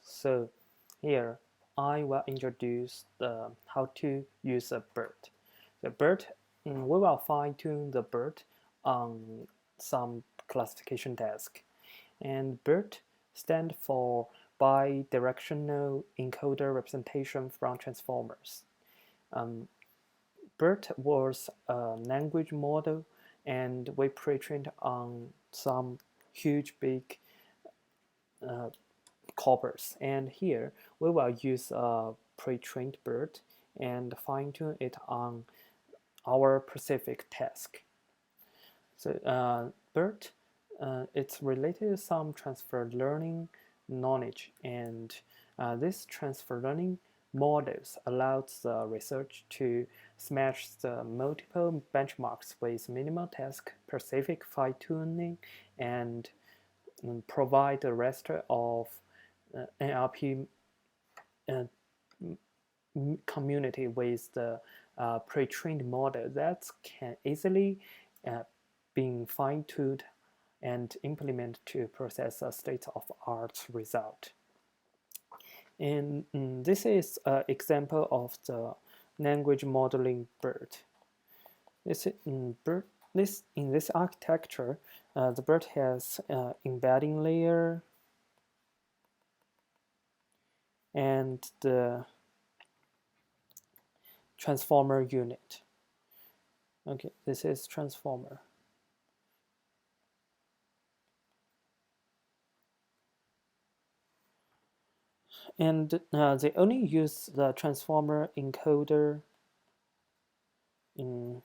So here I will introduce how to use a BERT. The BERT, we will fine-tune the BERT on some classification task. And BERT stands for bidirectional encoder representation from transformers. BERT was a language model, and we pre-trained on some huge big corpus. And here we will use a pre-trained BERT and fine-tune it on our specific task. So BERT, it's related to some transfer learning knowledge, and this transfer learning models allows the research to smash the multiple benchmarks with minimal task specific fine-tuning and provide the rest of NLP community with the pre-trained model that can easily be fine-tuned and implemented to process a state-of-art result. And this is an example of the language modeling BERT. In this architecture, the BERT has embedding layer and the transformer unit. Okay, this is transformer. And they only use the transformer encoder in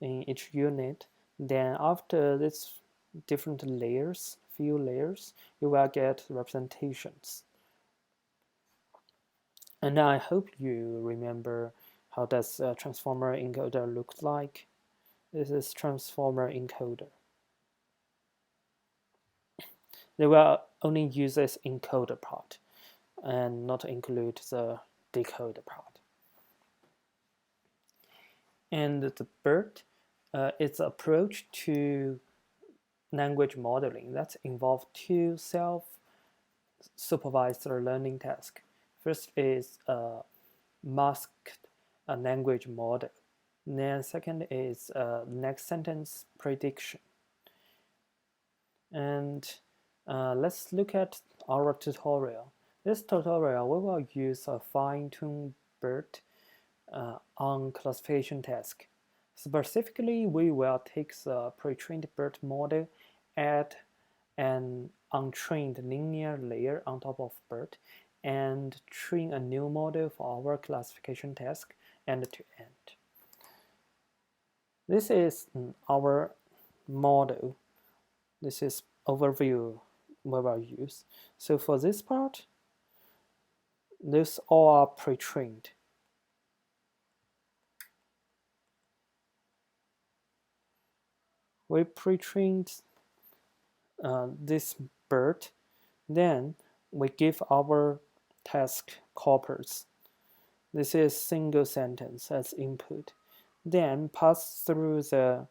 each unit. Then after this different layers, few layers, you will get representations. And I hope you remember how does a transformer encoder look like. This is transformer encoder. They will only use this encoder part and not include the decoder part. And the BERT, its approach to language modeling that involves two self-supervised learning tasks. First is a masked language model. Then second is next sentence prediction. And let's look at our tutorial. This tutorial, we will use a fine-tuned BERT on classification task. Specifically, we will take the pre-trained BERT model, add an untrained linear layer on top of BERT, and train a new model for our classification task end to end. This is our model. This is overview we will use. So for this part, these all are pre-trained. We pre-trained this BERT, then we give our task corpus. This is single sentence as input. Then pass through the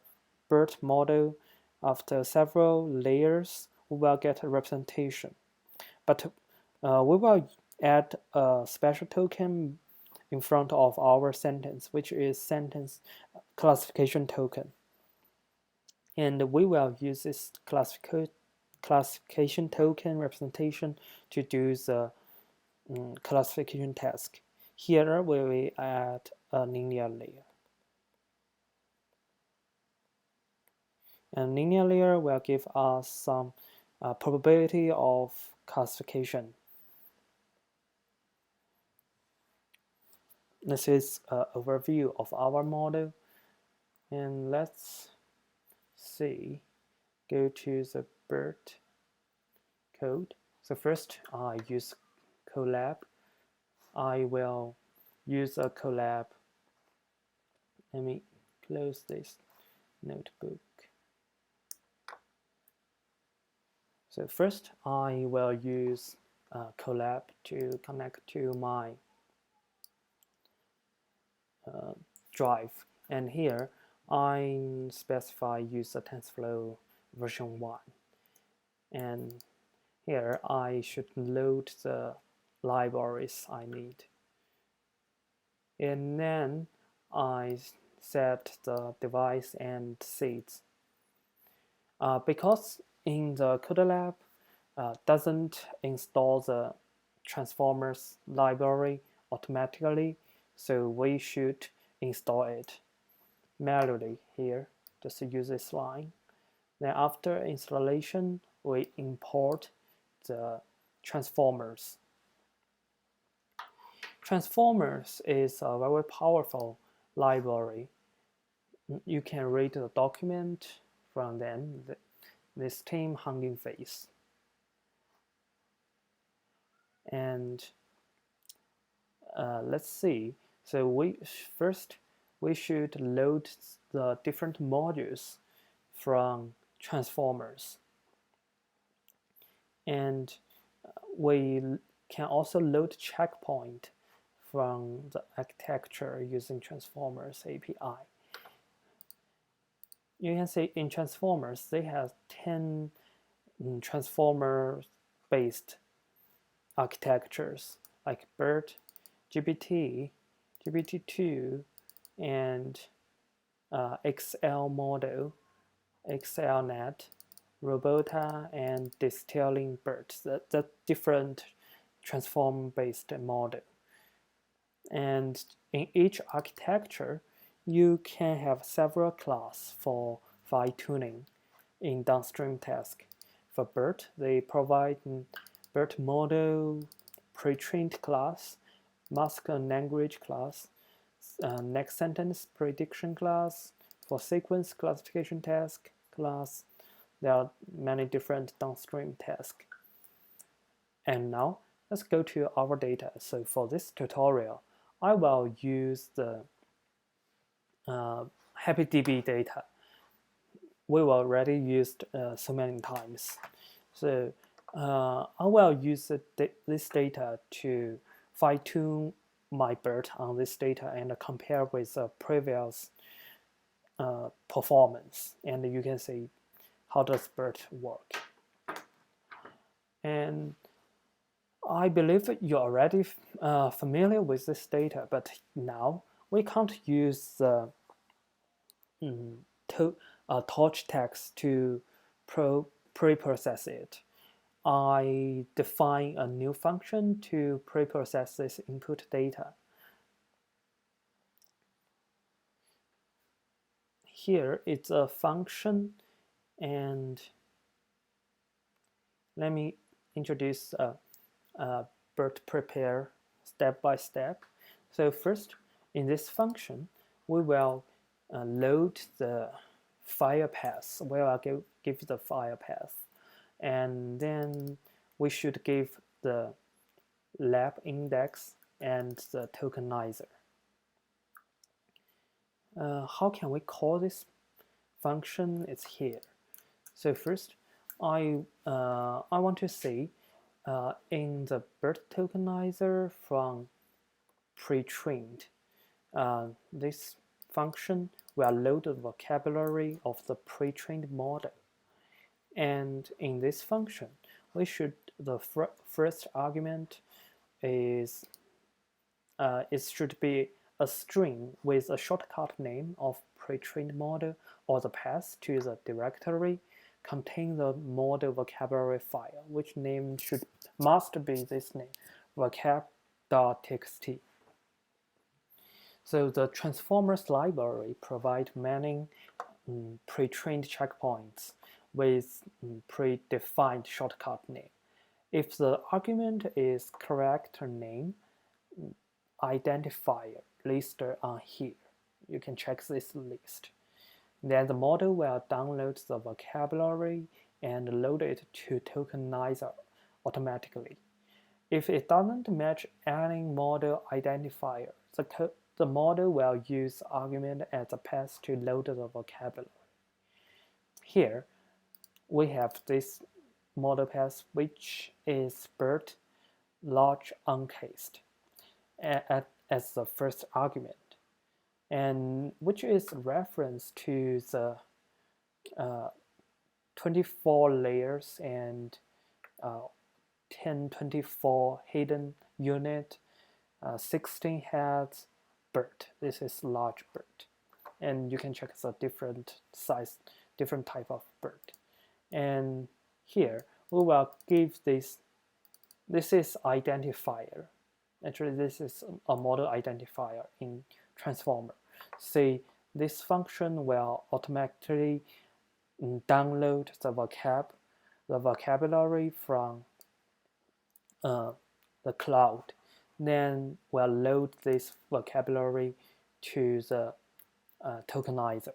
BERT model. After several layers, we will get a representation. But we will add a special token in front of our sentence, which is sentence classification token. And we will use this classification token representation to do the classification task. Here we will add a linear layer. And linear layer will give us some probability of classification. This is an overview of our model. And let's see, go to the BERT code. So first I use Colab. I will use a Colab. Let me close this notebook. So first I will use Colab to connect to my drive, and here I specify use a TensorFlow version 1, and Here I should load the libraries I need. And then I set the device and seeds. Because in the CoderLab doesn't install the transformers library automatically, so we should install it manually here. Just use this line. Then after installation, we import the transformers. Transformers is a very powerful library. You can read the document from them, this team hanging face. And let's see. So first we should load the different modules from transformers. And we can also load checkpoint from the architecture using transformers API. You can see in transformers, they have 10 transformer-based architectures like BERT, GPT, GPT-2, and XL model, XLNet, Robota, and distilling BERT. That's different transform-based model. And in each architecture, you can have several classes for fine-tuning in downstream task. For BERT, they provide BERT model, pre-trained class, mask and language class, next sentence prediction class, for sequence classification task class. There are many different downstream tasks. And now let's go to our data. So for this tutorial, I will use the HappyDB data. We've already used so many times. So I will use this data to fine-tune my BERT on this data and compare with the previous performance. And you can see how does BERT work. And I believe you're already familiar with this data, but now we can't use the torch text to pre-process it. I define a new function to pre-process this input data. Here it's a function, and let me introduce BERT prepare step by step. So first, in this function, we will load the file path. We will give the file path, and then we should give the lab index and the tokenizer. How can we call this function? It's here. So first, I want to see in the BERT tokenizer from pre-trained. This function will load the vocabulary of the pre-trained model. And in this function, the first argument is it should be a string with a shortcut name of pre-trained model, or the path to the directory contain the model vocabulary file, which name must be this name, vocab.txt. So the transformers library provide many pre-trained checkpoints with predefined shortcut name. If the argument is correct name, identifier listed on here. You can check this list. Then the model will download the vocabulary and load it to tokenizer automatically. If it doesn't match any model identifier, the model will use argument as a path to load the vocabulary. Here, we have this model path, which is BERT large uncased as the first argument, and which is reference to the 24 layers and 1024 hidden unit, 16 heads BERT. This is large BERT, and you can check the different size, different type of BERT. And here we will give this. This is identifier. Actually, this is a model identifier in transformer. Say this function will automatically download the vocabulary from the cloud, then we'll load this vocabulary to the tokenizer.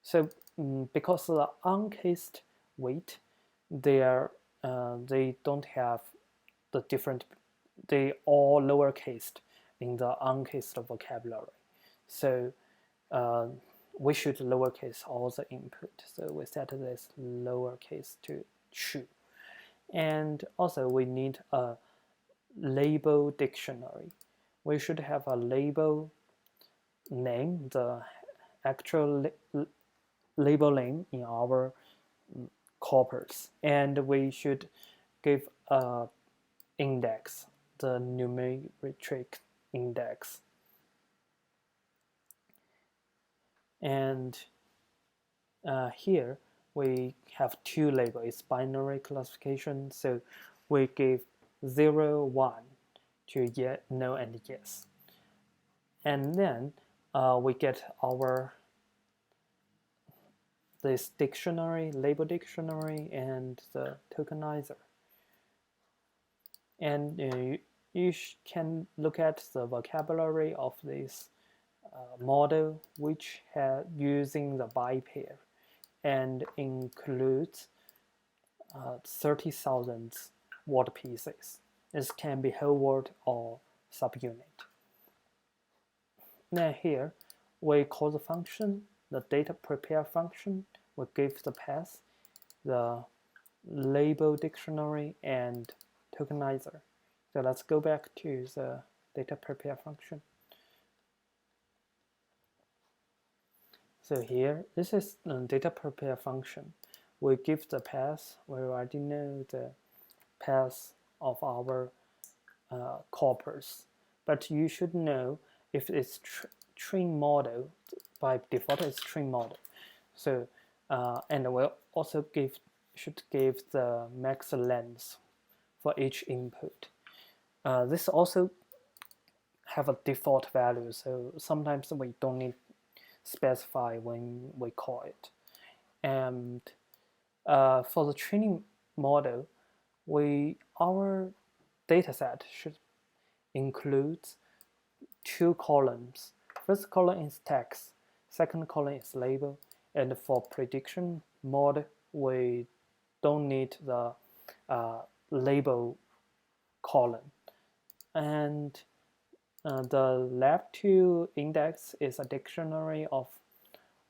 So because the uncased weight, they don't have the different, they all lowercase in the uncased vocabulary. So we should lowercase all the input. So we set this lowercase to true. And also we need a label dictionary. We should have a label name, the actual label name in our corpus, and we should give a index, the numeric index. And here we have two labels. It's binary classification, so we give 0, 1 to yes, no, and yes. And then we get our this dictionary, label dictionary, and the tokenizer. And you can look at the vocabulary of this model, which using the bipair and includes 30,000 word pieces. This can be whole word or subunit. Now here we call the function, the data prepare function. We give the path, the label dictionary, and tokenizer. So let's go back to the data prepare function. So here, this is the data prepare function. We give the path. We already know the path of our corpus, but you should know if it's train model. By default, it's train model. So and we'll also should give the max length for each input. This also have a default value, so sometimes we don't need specify when we call it. And for the training model, our dataset should include 2 columns. First column is text, second column is label, and for prediction mode, we don't need the label column. And the left 2 index is a dictionary of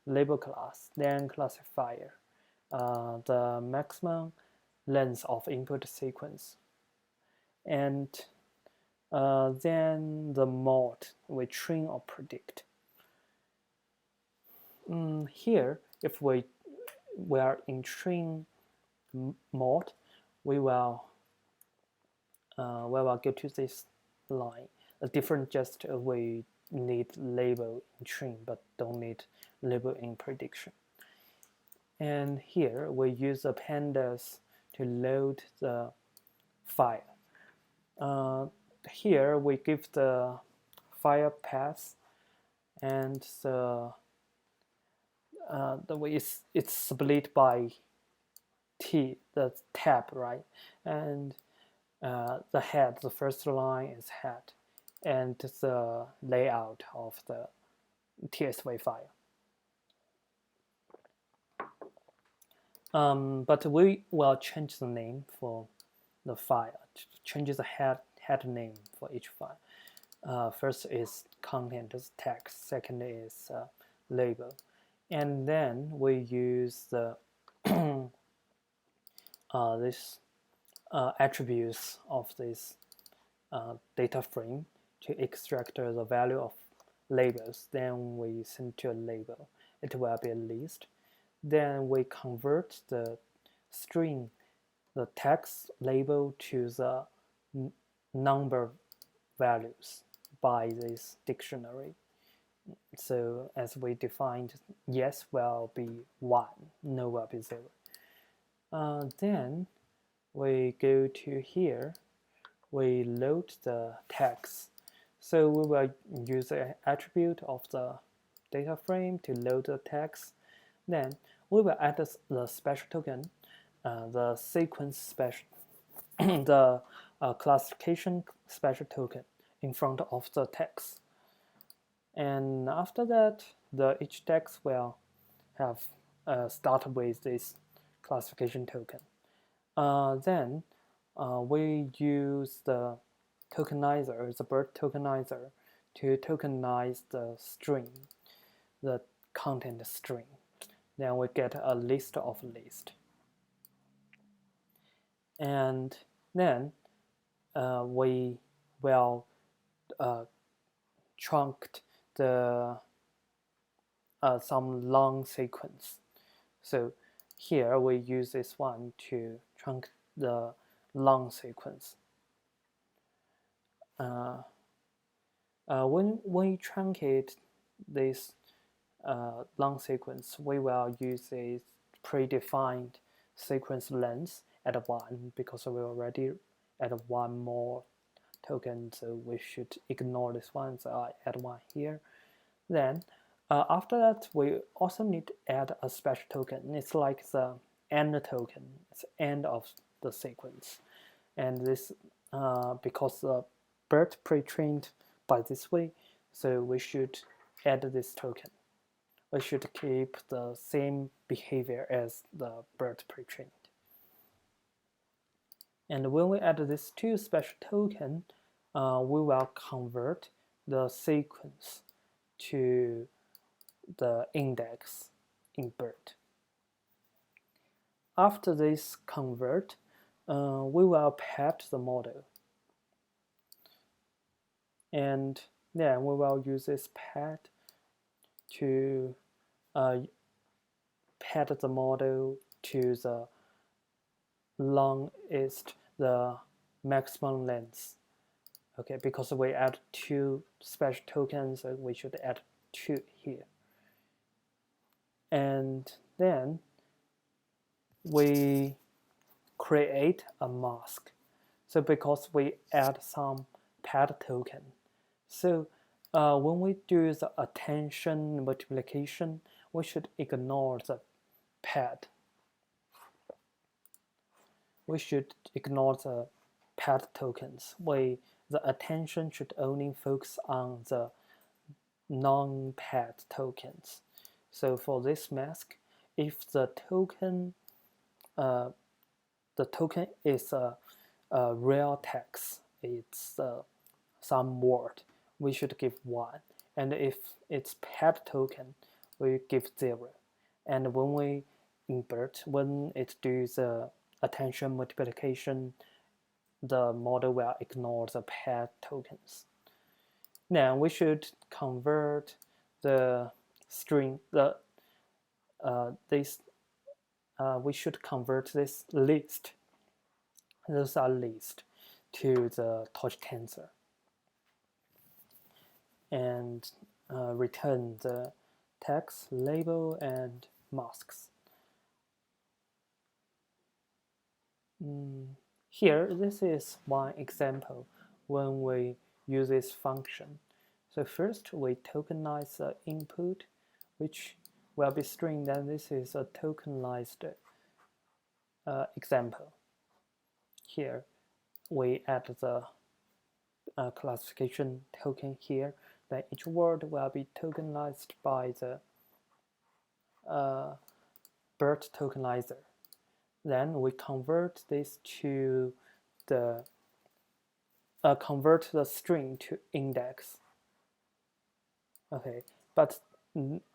label class, then classifier, the maximum length of input sequence, and then the mode we train or predict. Here, if we are in train mode, we will go to this line. Different, just we need label in train but don't need label in prediction. And here we use the pandas to load the file. Here we give the file path, and the way it's split by the tab, right? And the head, the first line is head, and the layout of the TSV file. But we will change the name for the file, change the head name for each file. First is content, is text, second is label. And then we use the this attributes of this data frame to extract the value of labels. Then we send to a label. It will be a list. Then we convert the string the text label to the number values by this dictionary. So as we defined, yes will be 1, no will be 0. Then we go to here, we load the text. So we will use an attribute of the data frame to load the text. Then we will add the special token, the sequence special, the classification special token in front of the text. And after that, each text will have start with this classification token. Then we use the tokenizer, the BERT tokenizer, to tokenize the string, the content string. Then we get a list of list. And then we will trunc the some long sequence. So here we use this one to trunc the long sequence. When we truncate this long sequence, we will use a predefined sequence length at 1 because we already add 1 more token, so we should ignore this one, so I add 1 here. Then after that, we also need to add a special token. It's like the end token, it's the end of the sequence. And this, because the BERT pre-trained by this way, so we should add this token. We should keep the same behavior as the BERT pre-trained. And when we add these two special tokens, we will convert the sequence to the index in BERT. After this convert, we will pad the model. And then we will use this pad to pad the model to the longest, the maximum length. Okay, because we add 2 special tokens, so we should add 2 here. And then we create a mask. So because we add some pad token, so when we do the attention multiplication, we should ignore the pad. We should ignore the pad tokens. The attention should only focus on the non-pad tokens. So for this mask, if the token is a real text, it's some word, we should give 1. And if it's pad token, we give 0. And when we invert, when it does the attention multiplication, the model will ignore the pad tokens. Now we should convert the string, we should convert this list, those are lists, to the torch tensor, and return the text, label, and masks. Here, this is one example when we use this function. So first, we tokenize the input, which will be string. Then this is a tokenized example. Here, we add the classification token here. Then each word will be tokenized by the BERT tokenizer. Then we convert this to the convert the string to index. Okay, but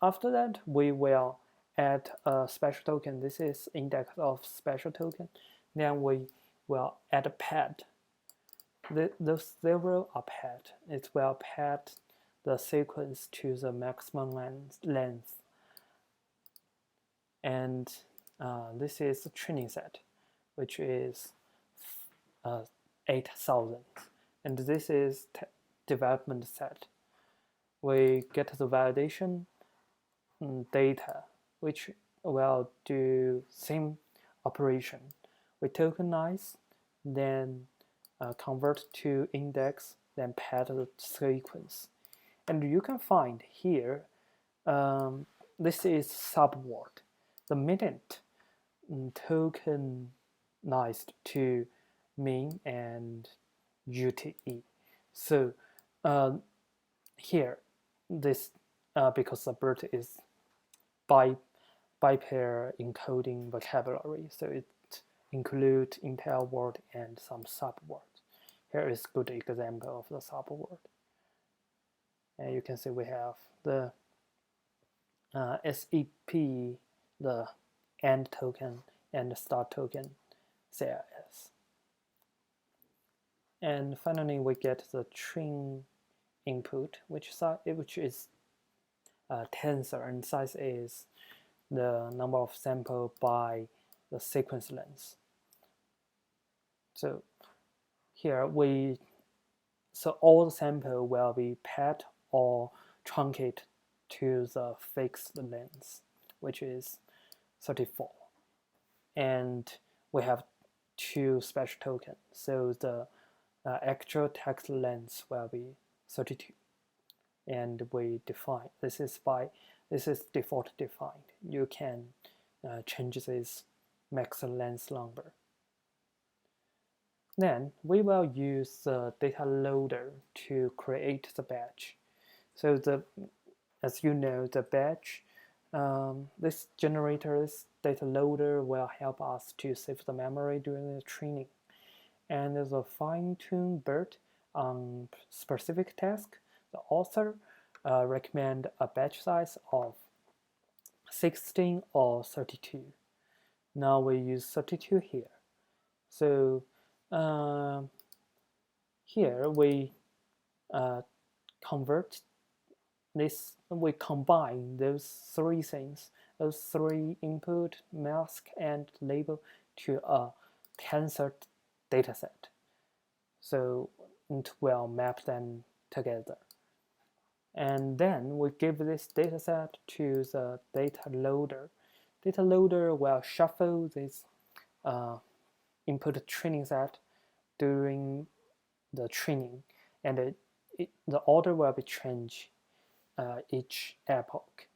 after that we will add a special token. This is index of special token. Then we will add a pad. Those 0 are pad. It will pad the sequence to the maximum length. And this is the training set. which is 8,000, and this is development set. We get the validation data, which will do same operation. We tokenize, then convert to index, then pad the sequence. And you can find here, this is subword. The minute tokenized to min and UTE. So here, this because the BERT is bi-pair encoding vocabulary, so it includes entire word and some subwords. Here is good example of the subword. And you can see we have the SEP, the end token, and the start token CIS. And finally, we get the train input, which is tensor, and size is the number of sample by the sequence length. So here all the sample will be paired or truncated to the fixed length, which is 34. And we have two special tokens, so the actual text length will be 32. And we define, this is default defined. You can change this max length number. Then we will use the data loader to create the batch. So as you know, the batch, this data loader will help us to save the memory during the training. And as a fine-tune BERT on specific task, the author recommend a batch size of 16 or 32. Now we use 32 here. So here we we combine those three things, those three input, mask, and label to a tensor dataset. So it will map them together. And then we give this dataset to the data loader. Data loader will shuffle this input training set during the training, and the order will be changed each epoch.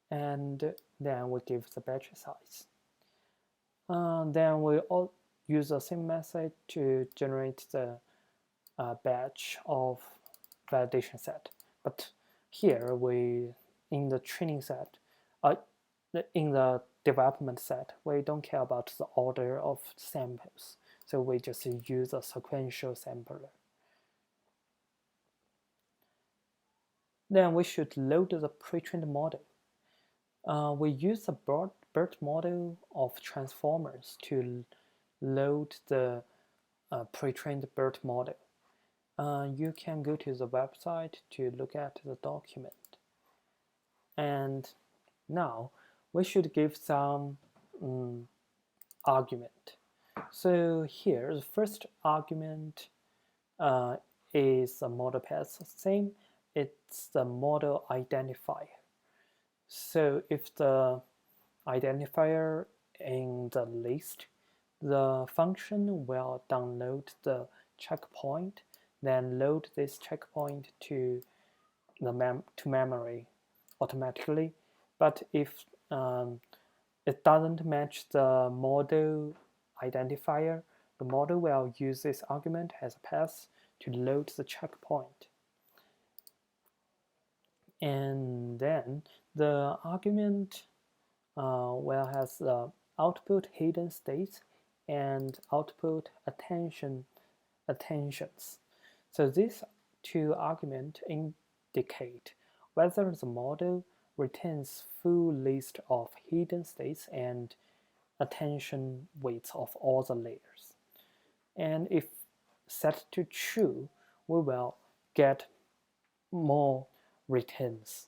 And then we give the batch size. Then we all use the same method to generate the batch of validation set. But here in the training set, in the development set, we don't care about the order of samples. So we just use a sequential sampler. Then we should load the pre-trained model. We use the BERT model of transformers to load the pre-trained BERT model. You can go to the website to look at the document. And now we should give some argument. So here, the first argument is the model path same. It's the model identifier. So if the identifier in the list, the function will download the checkpoint, then load this checkpoint to memory automatically. But if it doesn't match the model identifier, the model will use this argument as a path to load the checkpoint. And then the argument will have the output hidden states and output attentions. So these two arguments indicate whether the model retains full list of hidden states and attention weights of all the layers. And if set to true, we will get more returns.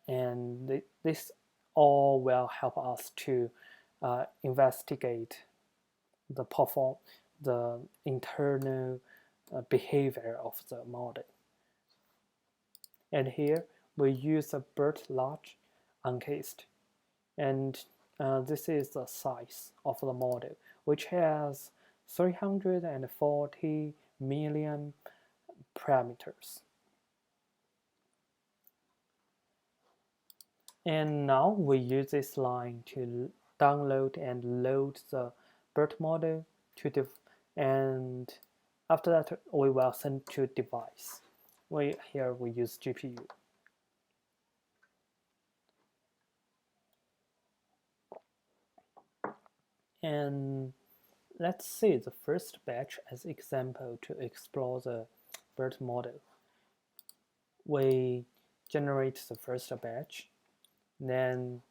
And this all will help us to investigate the internal behavior of the model. And here we use a BERT large uncased, and this is the size of the model, which has 340 million parameters. And now we use this line to download and load the BERT model to and after that we will send to device. Here we use GPU. And let's see the first batch as example to explore the BERT model. We generate the first batch, then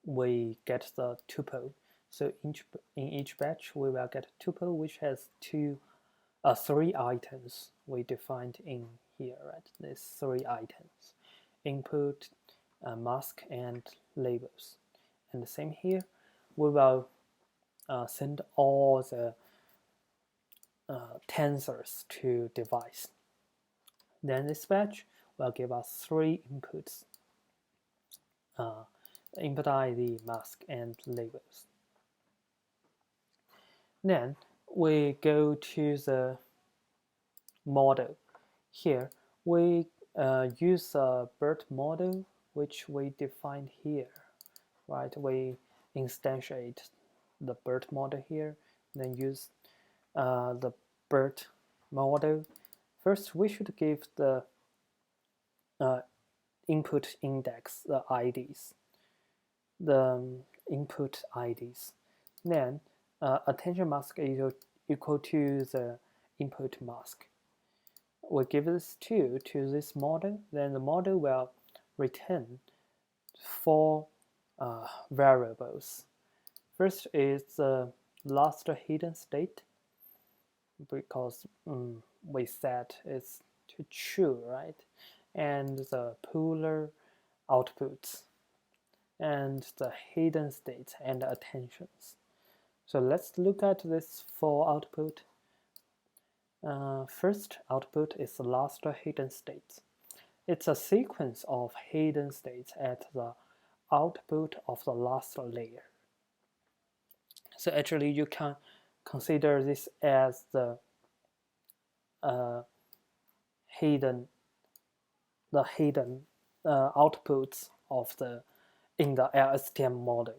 we get the tuple. So in each batch we will get a tuple which has three items we defined in here, right? These three items: input, mask, and labels. And the same here, we will send all the tensors to device. Then this batch will give us three inputs: input ID, mask, and labels. Then we go to the model. Here we use a BERT model which we defined here, right? We instantiate the BERT model here, then use the BERT model. First, we should give the input index, the IDs, the input IDs. Then attention mask is equal to the input mask. We give this to this model, then the model will return four variables. First is the last hidden state, because we set it's to true, right? And the Pooler outputs, and the hidden states and attentions. So let's look at this for output. First output is the last hidden state. It's a sequence of hidden states at the output of the last layer. So actually you can consider this as the hidden outputs of in the LSTM model.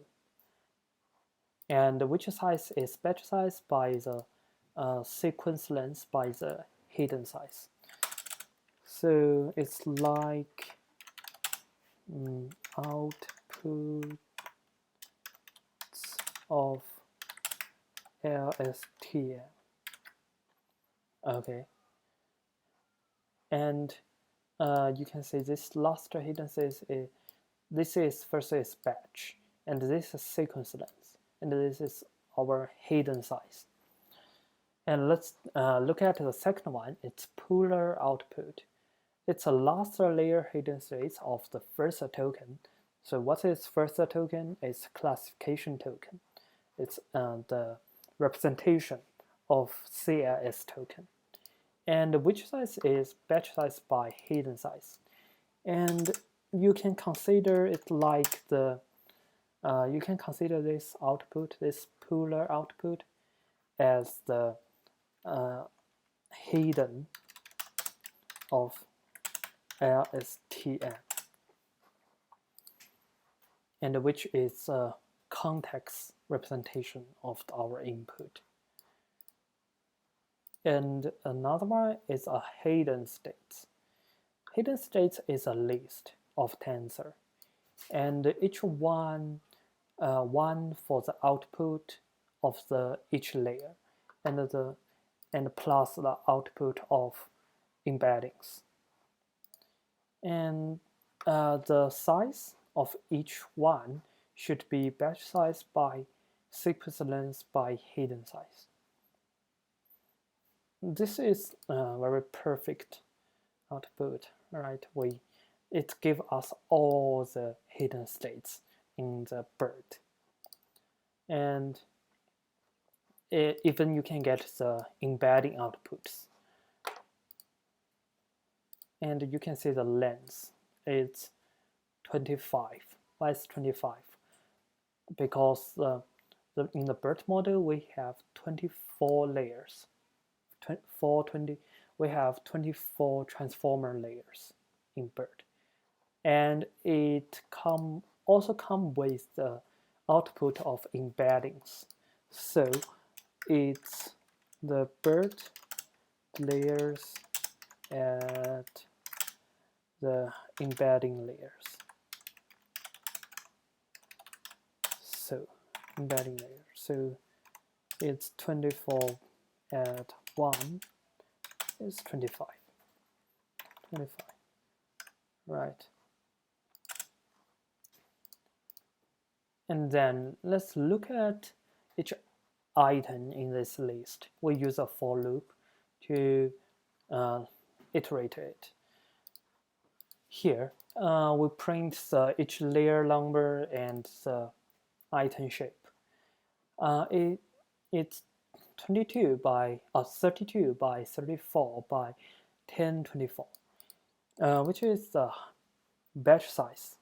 And which size is batch size by the sequence length by the hidden size. So it's like outputs of LSTM. Okay. And you can see this last hidden size is, this is first is batch, and this is sequence length, and this is our hidden size. And let's look at the second one. It's Pooler output. It's a last layer hidden states of the first token. So what is first token? It's classification token. It's the representation of CLS token. And which size is batch size by hidden size. And you can consider it like the you can consider this output, this Pooler output, as the hidden of LSTM, and which is a context representation of our input. And another one is a hidden states. Hidden states is a list of tensor, and each one for the output of each layer, and plus the output of embeddings. And the size of each one should be batch size by sequence length by hidden size. This is a very perfect output, right? It gives us all the hidden states in the BERT. And even you can get the embedding outputs. And you can see the length is 25. Why is 25? Because in the BERT model we have 24 layers. We have 24 transformer layers in BERT, and it also come with the output of embeddings. So it's the BERT layers at the embedding layers. So embedding layer. So it's 24 at 1 is 25. 25. Right. And then let's look at each item in this list. We use a for loop to iterate it. Here, we print each layer number and the item shape. It's 32 by 32 by 34 by 1024, which is the batch size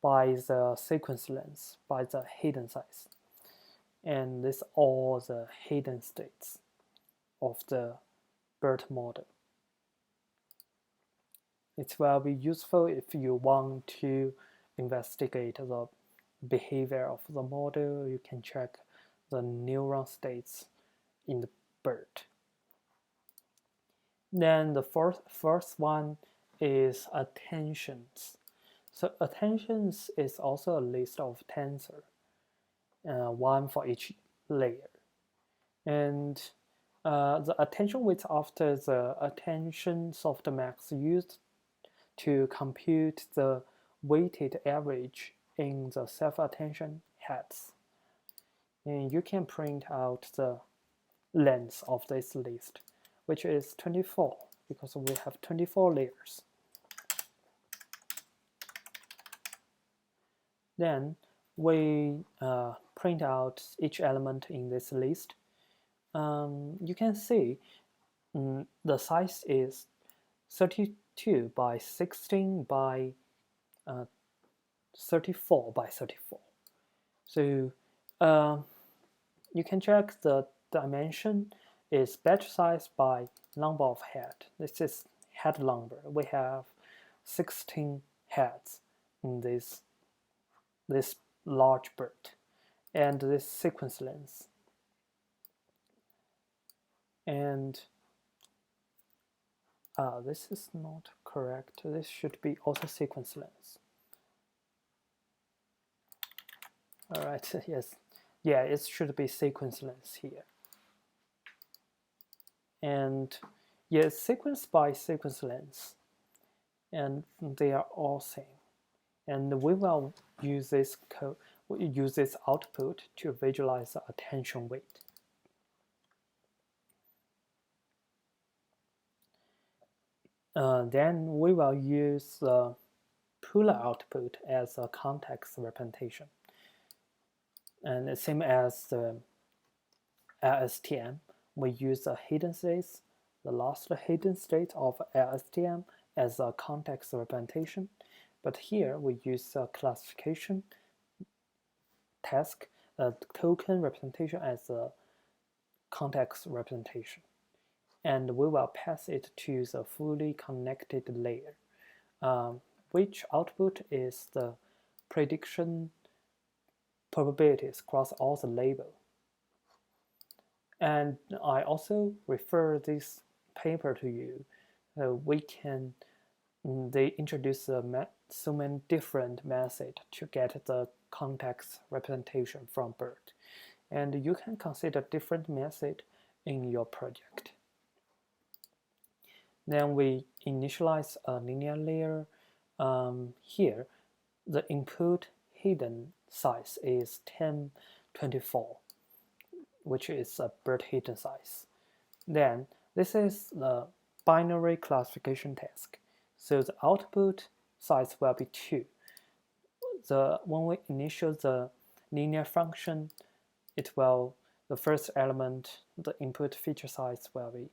by the sequence length by the hidden size, and this all the hidden states of the BERT model. It will be useful if you want to investigate the behavior of the model. You can check the neuron states in the BERT. Then the first one is attentions. So attentions is also a list of tensor, one for each layer. And the attention weights after the attention softmax used to compute the weighted average in the self-attention heads. And you can print out the length of this list, which is 24, because we have 24 layers. Then we print out each element in this list. You can see the size is 32 by 16 by 34 by 34. So you can check the dimension is batch size by number of head. This is head number. We have 16 heads in this large BERT, and this sequence length. And this is not correct. This should be also sequence length. All right, yes. Yeah, it should be sequence length here. And yes, sequence by sequence length. And they are all same. And we will use this code, use this output to visualize the attention weight. Then we will use the Pula output as a context representation. And the same as the LSTM, we use the hidden states, the last hidden state of LSTM as a context representation. But here we use a classification task, a token representation as a context representation. And we will pass it to the fully connected layer, which output is the prediction probabilities across all the label. And I also refer this paper to you. They introduce so many different methods to get the context representation from BERT. And you can consider different methods in your project. Then we initialize a linear layer. Here, the input hidden size is 1024, which is a BERT hidden size. Then this is the binary classification task. So the output size will be 2. When we initialize the linear function, it will the first element, the input feature size will be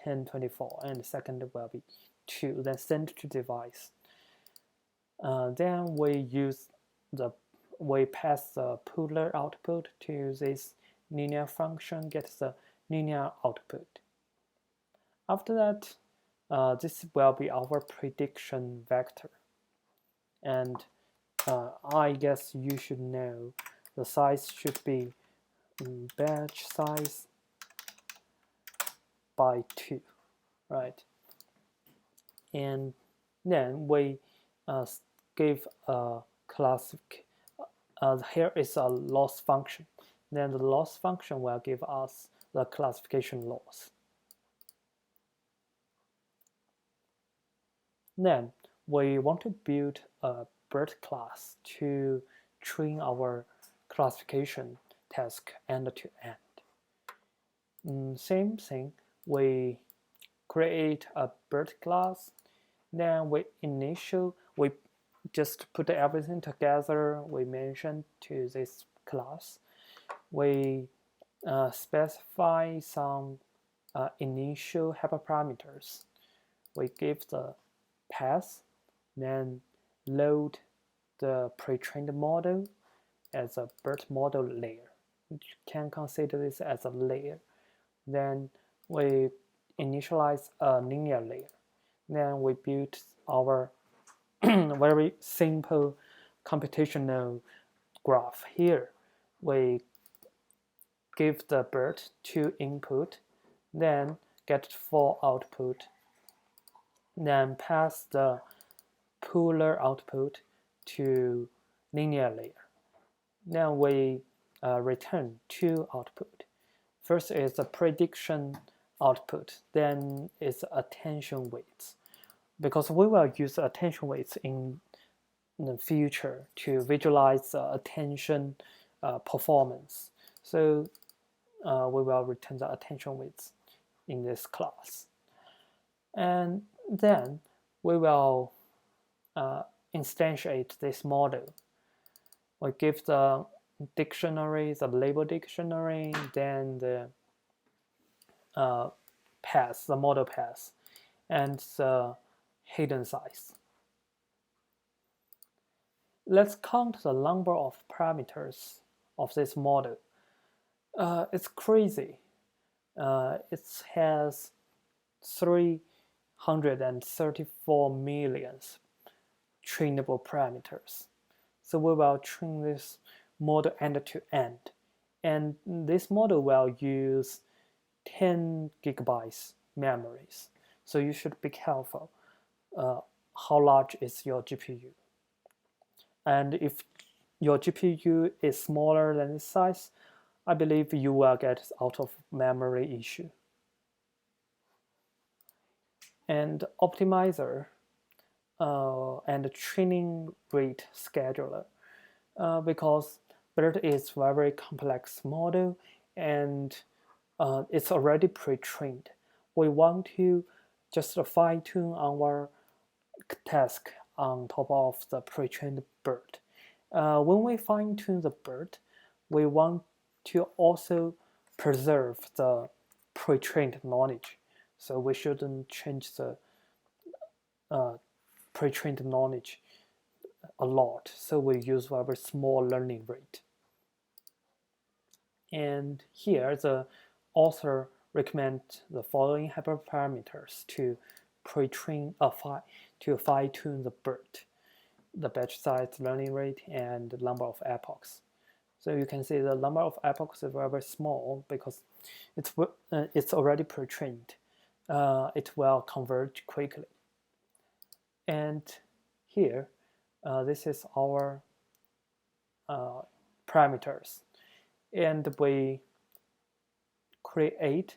1024, and the second will be 2, then send to device. Then we pass the Polar output to this linear function, gets the linear output. After that, this will be our prediction vector. And I guess you should know the size should be batch size by 2, right? And then we give a classic. Here is a loss function. Then the loss function will give us the classification loss. Then we want to build a BERT class to train our classification task end to end. Same thing, we create a BERT class. Then we just put everything together. We mention to this class. We specify some initial hyperparameters. We give the path, then load the pre-trained model as a BERT model layer. You can consider this as a layer. Then we initialize a linear layer. Then we build our very simple computational graph. Here we give the BERT 2 input, then get 4 output, then pass the Polar output to linear layer. Then we return 2 output. First is the prediction output, then is attention weights. Because we will use attention weights in the future to visualize attention performance. So we will return the attention weights in this class. And then we will instantiate this model. We give the dictionary, the label dictionary, then the path, the model path, and the hidden size. Let's count the number of parameters of this model. It's crazy. It has 334 million trainable parameters. So we will train this model end to end. And this model will use 10 gigabytes memories. So you should be careful how large is your GPU. And if your GPU is smaller than this size, I believe you will get out of memory issue. And optimizer and training rate scheduler, because BERT is very complex model and it's already pre-trained. We want to just fine-tune our task on top of the pre-trained BERT. When we fine-tune the BERT, we want to also preserve the pre-trained knowledge. So we shouldn't change the pre-trained knowledge a lot. So we use very small learning rate. And here the author recommends the following hyperparameters to pre-train to fine-tune the BERT: the batch size, learning rate, and the number of epochs. So you can see the number of epochs is very small because it's already pre-trained. It will converge quickly. And here, this is our parameters. And we create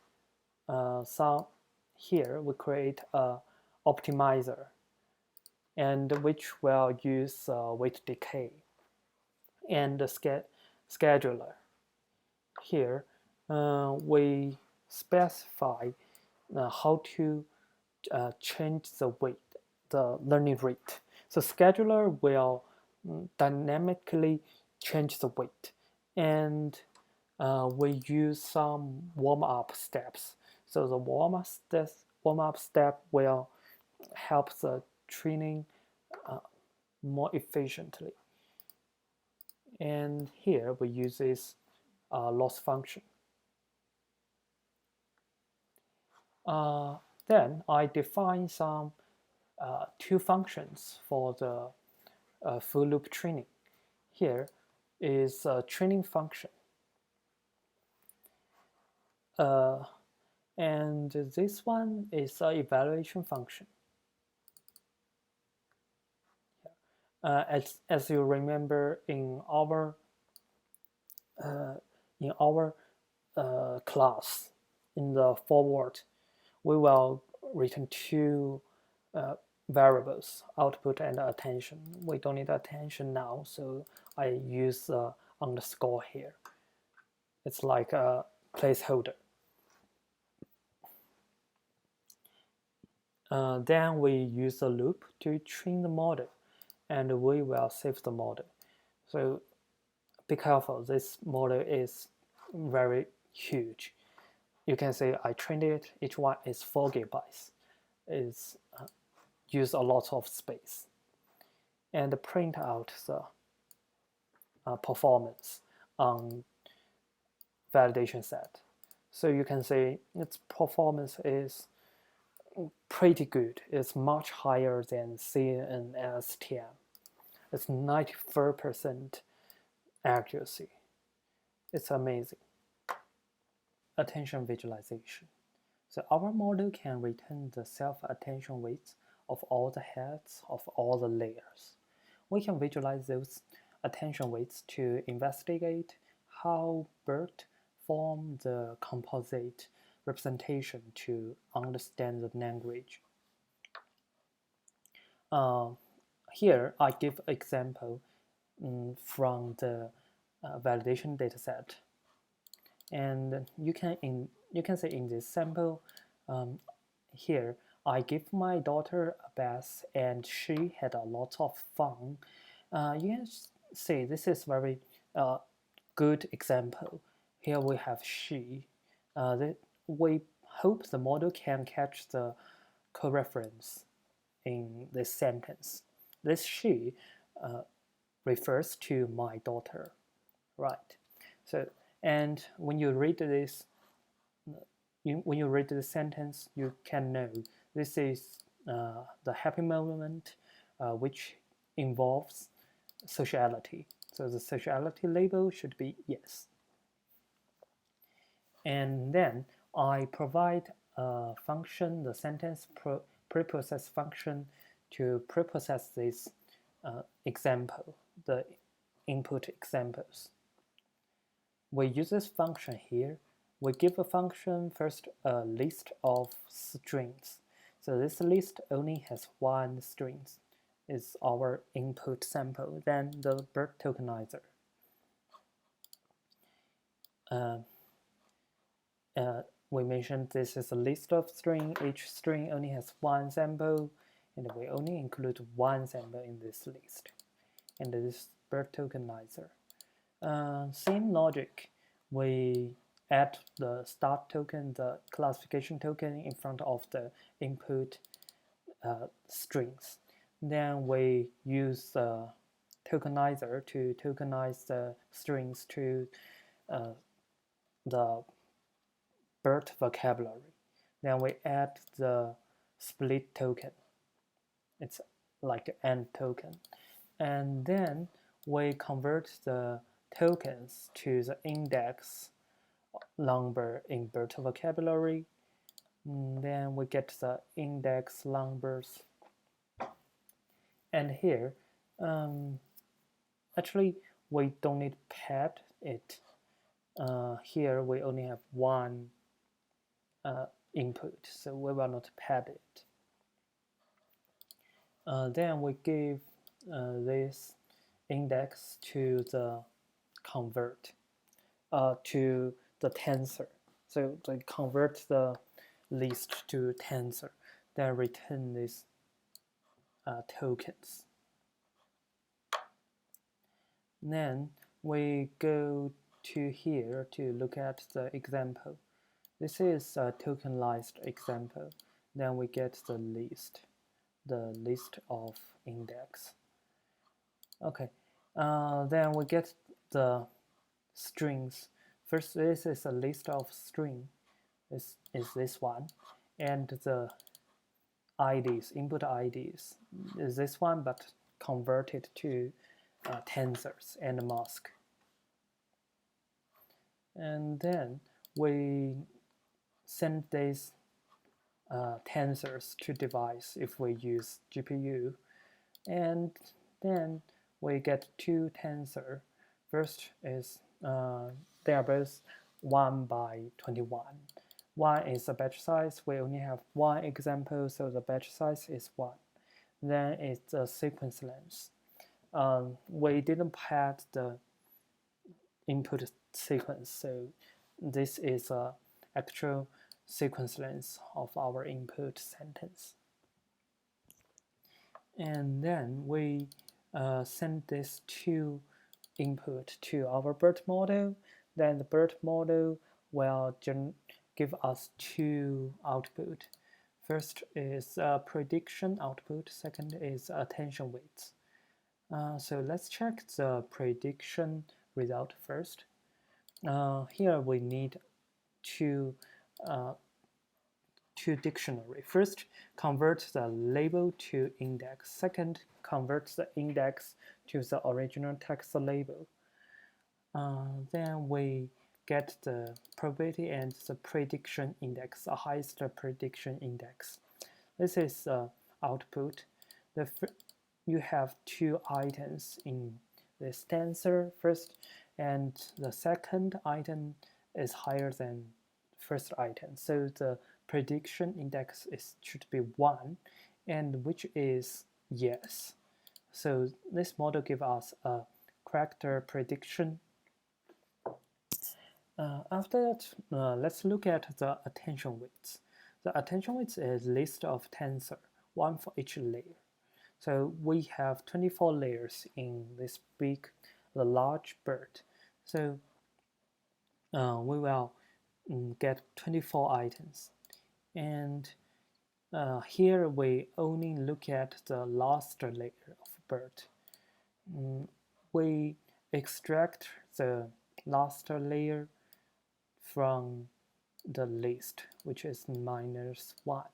here we create a optimizer, and which will use weight decay, and the scheduler. Here we specify how to change the weight, the learning rate. So scheduler will dynamically change the weight, and we use some warm-up steps. So the warm-up step will help the training more efficiently. And here we use this loss function. Then I define some two functions for the full loop training. Here is a training function. And this one is an evaluation function. As you remember in our class, in the forward, we will return two variables, output and attention. We don't need attention now, so I use underscore here. It's like a placeholder. Then we use a loop to train the model, and we will save the model. So be careful, this model is very huge. You can say I trained it, each one is 4 gigabytes. It's use a lot of space. And print out the performance on validation set. So you can say its performance is pretty good. It's much higher than CNSTM. It's 94% accuracy. It's amazing. Attention visualization. So our model can return the self-attention weights of all the heads of all the layers. We can visualize those attention weights to investigate how BERT form the composite representation to understand the language. Here I give example from the validation dataset, and you can say in this sample here I give my daughter a bath and she had a lot of fun. You can see this is very good example. Here we have she. We hope the model can catch the co-reference in this sentence. This she refers to my daughter, right? So, and when you read this, when you read the sentence, you can know this is the happy moment, which involves sociality. So the sociality label should be yes. And then I provide a function, the sentence preprocess function, to preprocess this example, the input examples. We use this function here. We give a function first a list of strings. So this list only has one string. It's our input sample, then the BERT tokenizer. We mentioned this is a list of string. Each string only has one sample, and we only include one sample in this list. And this BERT tokenizer. Same logic. We add the start token, the classification token in front of the input strings. Then we use the tokenizer to tokenize the strings to the BERT vocabulary. Then we add the split token. It's like an AND token. And then we convert the tokens to the index number in BERT vocabulary. Then we get the index numbers. And here, actually, we don't need pad it. Here we only have one input, so we will not pad it. Then we give this index to the convert to the tensor. So they convert the list to tensor, then return these tokens. Then we go to here to look at the example. This is a tokenized example. Then we get the list of index. Okay, then we get the strings. First, this is a list of string. This is this one, and the IDs, input IDs, is this one, but converted to tensors and mask. And then we send these tensors to device if we use GPU, and then we get two tensor. First is they are both 1 by 21. 1 is the batch size. We only have one example, so the batch size is 1. Then it's the sequence length. We didn't pad the input sequence, so this is a actual sequence length of our input sentence. And then we send this to input to our BERT model. Then the BERT model will give us two output. First is prediction output, second is attention weights. So let's check the prediction result first. Here we need two dictionary. First, convert the label to index. Second, convert the index to the original text label. Then we get the probability and the prediction index, the highest prediction index. This is output. You have two items in this tensor first, and the second item is higher than first item. So the prediction index should be 1, and which is yes. So this model gives us a character prediction. After that, let's look at the attention weights. The attention weights is a list of tensor, one for each layer. So we have 24 layers in this the large BERT. So we will get 24 items. And here we only look at the last layer of BERT. We extract the last layer from the list, which is -1.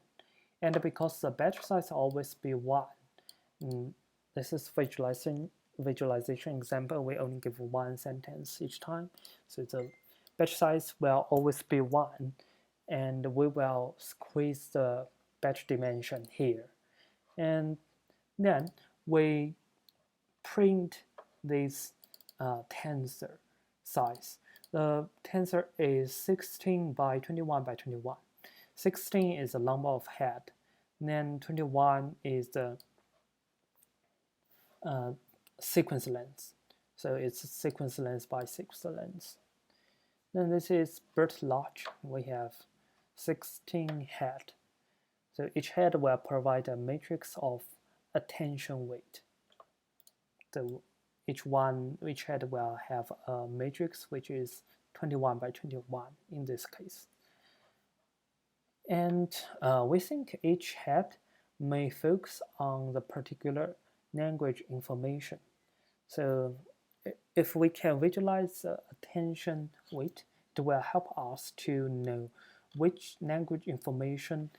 And because the batch size always be 1, this is visualization example, we only give one sentence each time. So the batch size will always be 1, and we will squeeze the batch dimension here. And then we print this tensor size. The tensor is 16 by 21 by 21. 16 is the number of head, then 21 is the sequence length. So it's sequence length by sequence length. Then this is BERT large. We have 16 head. So each head will provide a matrix of attention weight. So each head will have a matrix which is 21 by 21 in this case. And we think each head may focus on the particular language information. So if we can visualize the attention weight, it will help us to know which language information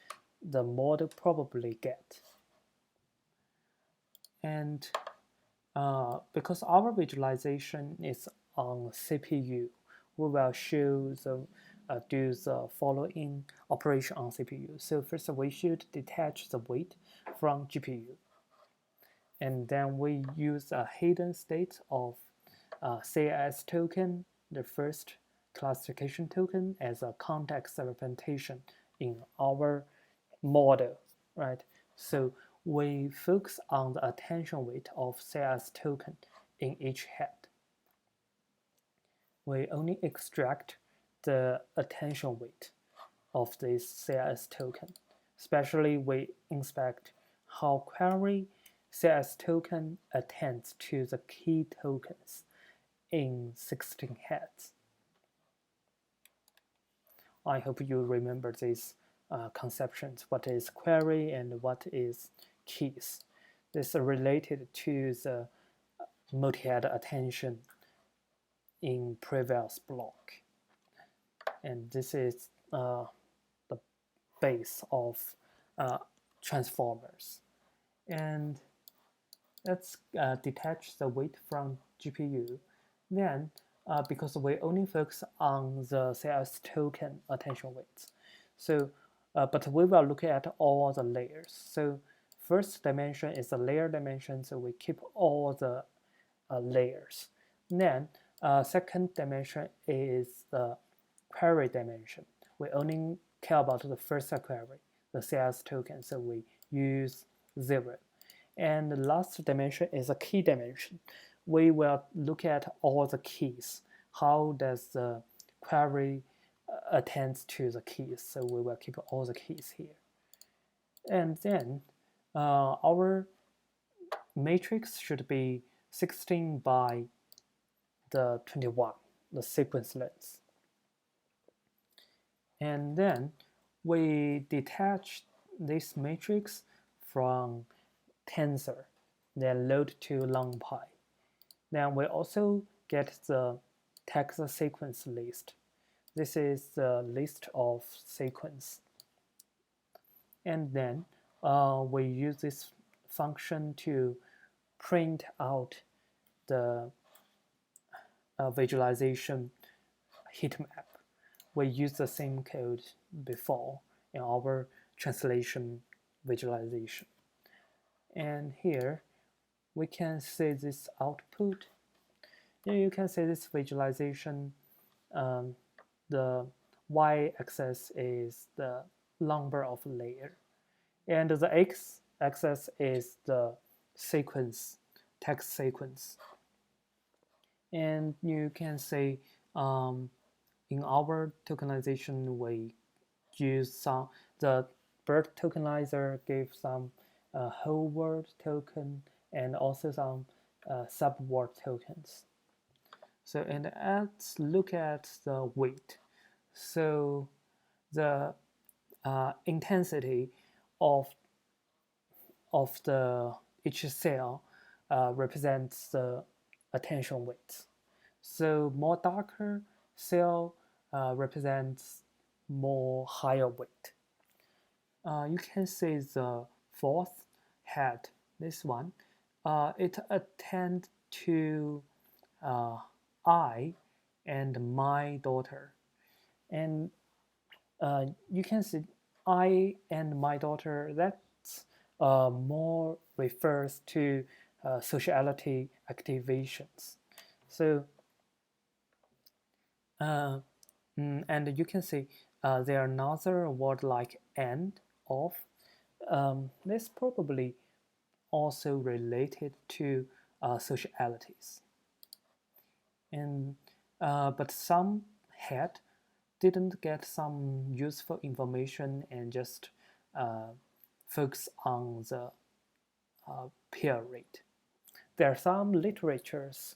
the model probably get. And because our visualization is on CPU, we will show do the following operation on CPU. So first we should detach the weight from GPU. And then we use a hidden state of CIS token, the first classification token, as a context representation in our model, right? So we focus on the attention weight of CIS token in each head. We only extract the attention weight of this CIS token. Especially we inspect how query CIS token attends to the key tokens in 16 heads. I hope you remember these conceptions, what is query and what is keys. This is related to the multi-head attention in previous block. And this is the base of transformers. And let's detach the weight from GPU. Then, because we only focus on the CS token attention weights, so but we will look at all the layers. So first dimension is the layer dimension, so we keep all the layers. Then second dimension is the query dimension. We only care about the first query, the CS token, so we use 0. And the last dimension is a key dimension. We will look at all the keys. How does the query attend to the keys? So we will keep all the keys here. And then our matrix should be 16 by the 21, the sequence length. And then we detach this matrix from tensor, then load to NumPy. Then we also get the text sequence list. This is the list of sequence. And then we use this function to print out the visualization heat map. We use the same code before in our translation visualization. And here we can see this output. Here you can see this visualization. The y-axis is the number of layer, and the x-axis is the sequence, text sequence. And you can see in our tokenization we use the BERT tokenizer gave some whole word token and also some subword tokens. So, and let's look at the weight. So the intensity of each cell represents the attention weight. So more darker cell represents more higher weight. You can see the fourth head, this one, it attends to I and my daughter. And you can see I and my daughter, that's more refers to sociality activations. So, and you can see there are another word like and, of. This probably also related to socialities. And but some head didn't get some useful information and just focus on the pair rate. There are some literatures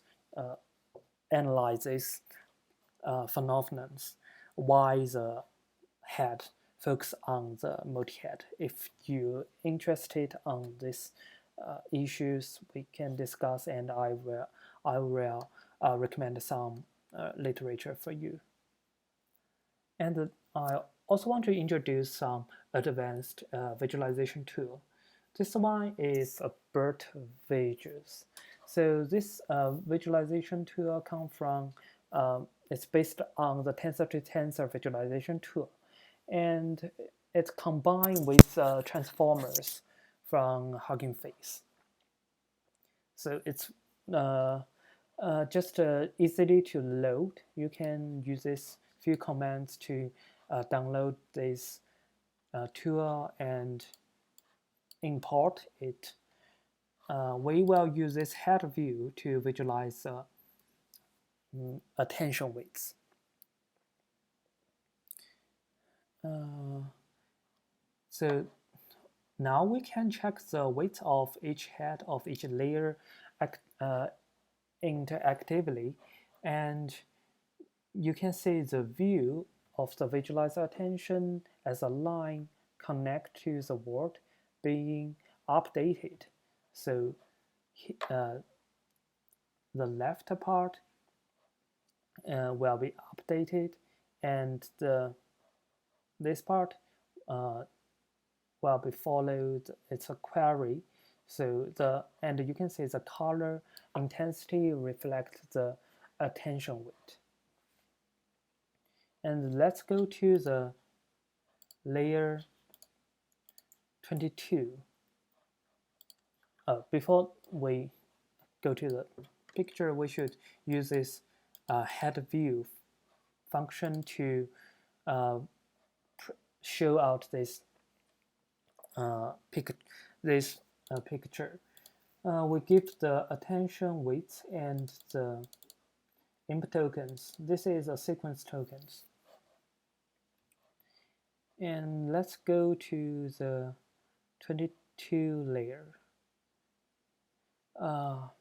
analyzes phenomena, why the head focus on the multi-head. If you're interested on these issues, we can discuss, and I will recommend some literature for you. And I also want to introduce some advanced visualization tool. This one is a BERT Visuals. So this visualization tool comes from, it's based on the tensor-to-tensor visualization tool. And it's combined with transformers from Hugging Face. So it's just easily to load. You can use this few commands to download this tool and import it. We will use this head view to visualize attention weights. So now we can check the weight of each head of each layer interactively, and you can see the view of the visualizer attention as a line connect to the word being updated. So the left part will be updated, and this part will be followed. It's a query. So and you can see the color intensity reflects the attention weight. And let's go to the layer 22. Before we go to the picture, we should use this head view function to show out this picture. We give the attention weights and the input tokens. This is a sequence tokens. And let's go to the 22 layer.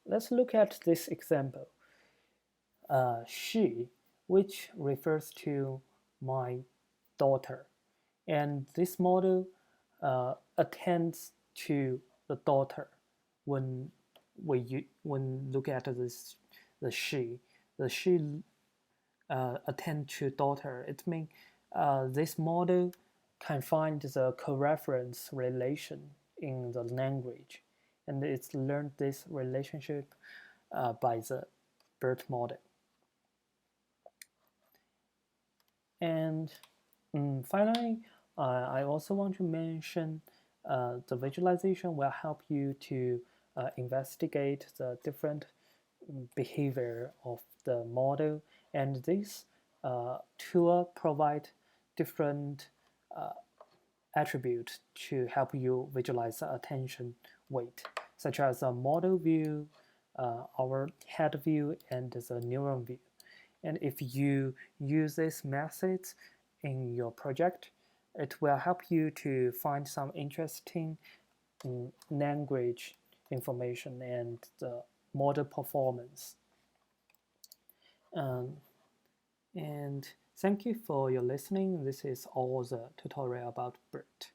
Let's look at this example. She, which refers to my daughter, and this model attends to the daughter when look at this the she attend to daughter. It means this model can find the coreference relation in the language, and it's learned this relationship by the BERT model. And finally, I also want to mention the visualization will help you to investigate the different behavior of the model, and this tool provide different attributes to help you visualize the attention weight, such as a model view, our head view, and the neuron view. And if you use these methods in your project, it will help you to find some interesting language information and the model performance. And thank you for your listening. This is all the tutorial about BERT.